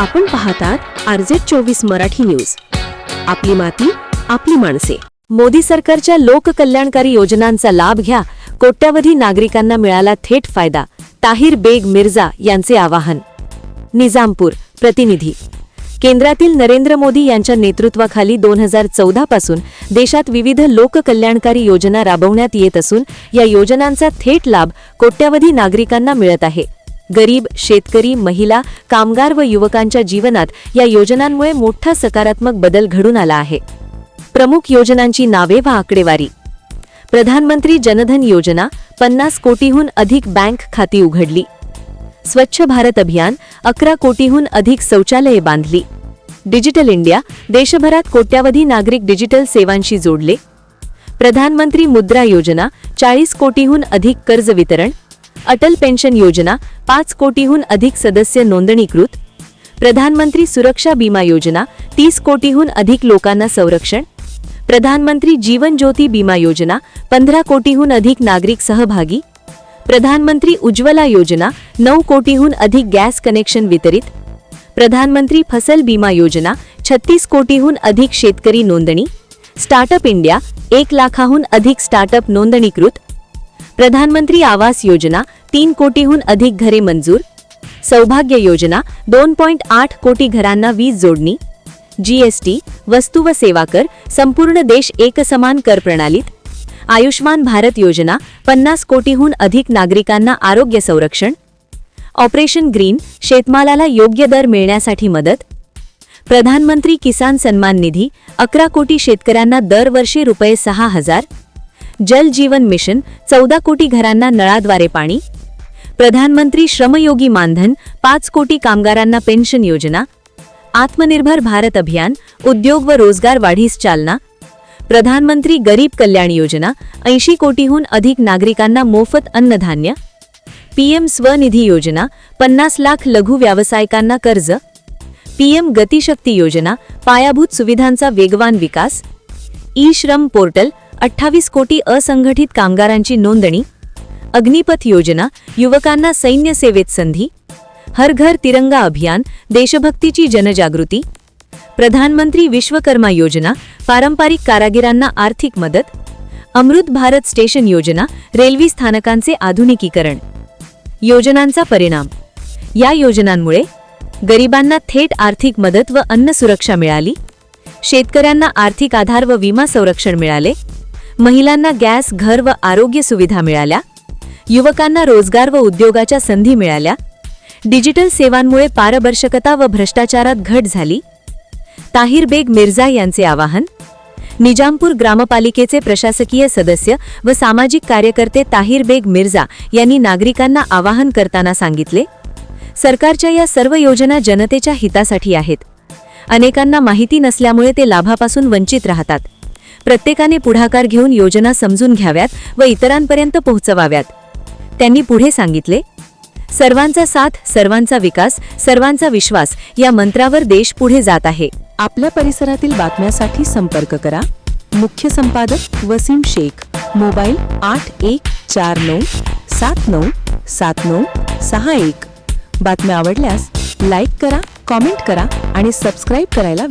आपण पाहतात RZ24 Marathi news. आपली माती आपली माणसे. मोदी सरकारच्या लोककल्याणकारी योजनांचा लाभ घ्या, कोट्यावधी नागरिकांना मिळाला थेट फायदा. ताहिर बेग मिर्झा यांचे आवाहन. निजामपूर प्रतिनिधी. केंद्रातील नरेंद्र मोदी यांच्या नेतृत्वाखाली 2014 पासून देशात विविध लोककल्याणकारी योजना राबवण्यात येत असून या योजनांचा थेट लाभ कोट्यावधी नागरिकांना मिळत आहे. गरीब, शेतकरी, महिला, कामगार व युवकांच्या जीवनात या योजनांमुळे मोठा सकारात्मक बदल घडून आला आहे. प्रमुख योजनांची नावे व आकडेवारी. प्रधानमंत्री जनधन योजना 50 कोटीहून अधिक बँक खाती उघडली. स्वच्छ भारत अभियान 11 कोटीहून अधिक शौचालये बांधली. डिजिटल इंडिया देशभरात कोट्यावधी नागरिक डिजिटल सेवांशी जोडले. प्रधानमंत्री मुद्रा योजना 40 कोटीहून अधिक कर्ज वितरण. अटल पेन्शन योजना 5 कोटीहून अधिक सदस्य नोंदणीकृत. प्रधानमंत्री सुरक्षा बीमा योजना 30 कोटीहून अधिक लोकांना संरक्षण. प्रधानमंत्री जीवन ज्योती बीमा योजना 15 कोटीहून अधिक नागरिक सहभागी. प्रधानमंत्री उज्ज्वला योजना 9 कोटीहून अधिक गॅस कनेक्शन वितरित. प्रधानमंत्री फसल बीमा योजना 36 कोटीहून अधिक शेतकरी नोंदणी. स्टार्टअप इंडिया 1 लाखाहून अधिक स्टार्टअप नोंदणीकृत. प्रधानमंत्री आवास योजना 3 कोटीहून अधिक घरे मंजूर. सौभाग्य योजना 2.8 कोटी घरांना वीज जोडणी. GST वस्तू व सेवा कर संपूर्ण देश एकसमान कर प्रणालीत. आयुष्मान भारत योजना 50 कोटीहून अधिक नागरिकांना आरोग्य संरक्षण. ऑपरेशन ग्रीन शेतमालाला योग्य दर मिळण्यासाठी मदत. प्रधानमंत्री किसान सन्मान निधी 11 कोटी शेतकऱ्यांना दरवर्षी ₹6,000. जल जीवन मिशन 14 कोटी घरांना नळाद्वारे पाणी. प्रधानमंत्री श्रमयोगी मानधन 5 कोटी कामगारांना पेन्शन योजना. आत्मनिर्भर भारत अभियान उद्योग व रोजगार वाढीस चालना. प्रधानमंत्री गरीब कल्याण योजना 80 कोटीहून अधिक नागरिकांना मोफत अन्नधान्य. PM स्वनिधी योजना 50 लाख लघु व्यावसायिकांना कर्ज. PM गतिशक्ती योजना पायाभूत सुविधांचा वेगवान विकास. ई-श्रम पोर्टल 28 कोटी असंघटित कामगारांची नोंदणी. अग्निपथ योजना युवकांना सैन्य सेवेत संधी. हर घर तिरंगा अभियान देशभक्तीची जनजागृती. प्रधानमंत्री विश्वकर्मा योजना पारंपरिक कारागिरांना आर्थिक मदत. अमृत भारत स्टेशन योजना रेल्वे स्थानकांचे आधुनिकीकरण. योजनांचा परिणाम. या योजनांमुळे गरिबांना थेट आर्थिक मदत व अन्न सुरक्षा मिळाली. शेतकऱ्यांना आर्थिक आधार व विमा संरक्षण मिळाले. महिलांना गॅस, घर व आरोग्य सुविधा मिळाल्या. युवकांना रोजगार व उद्योगाच्या संधी मिळाल्या. डिजिटल सेवांमुळे पारदर्शकता व भ्रष्टाचारात घट झाली. ताहिर बेग मिर्झा यांचे आवाहन. निजामपूर ग्रामपालिकेचे प्रशासकीय सदस्य व सामाजिक कार्यकर्ते ताहिर बेग मिर्झा यांनी नागरिकांना आवाहन करताना सांगितले, सरकारच्या या सर्व योजना जनतेच्या हितासाठी आहेत. अनेकांना माहिती नसल्यामुळे ते लाभापासून वंचित राहतात. प्रत्येकाने पुढाकार घेऊन योजना समजून घ्याव्यात व इतरांपर्यंत पोहोचवाव्यात. त्यांनी पुढे सांगितले, सर्वांचा साथ, सर्वांचा विकास, सर्वांचा विश्वास या मंत्रावर देश पुढे जात आहे. आपल्या परिसरातील बातम्यांसाठी संपर्क करा. मुख्य संपादक वसीम शेख. मोबाईल 8149797961. बातम्या आवडल्यास लाईक करा, कॉमेंट करा आणि सबस्क्राईब करायला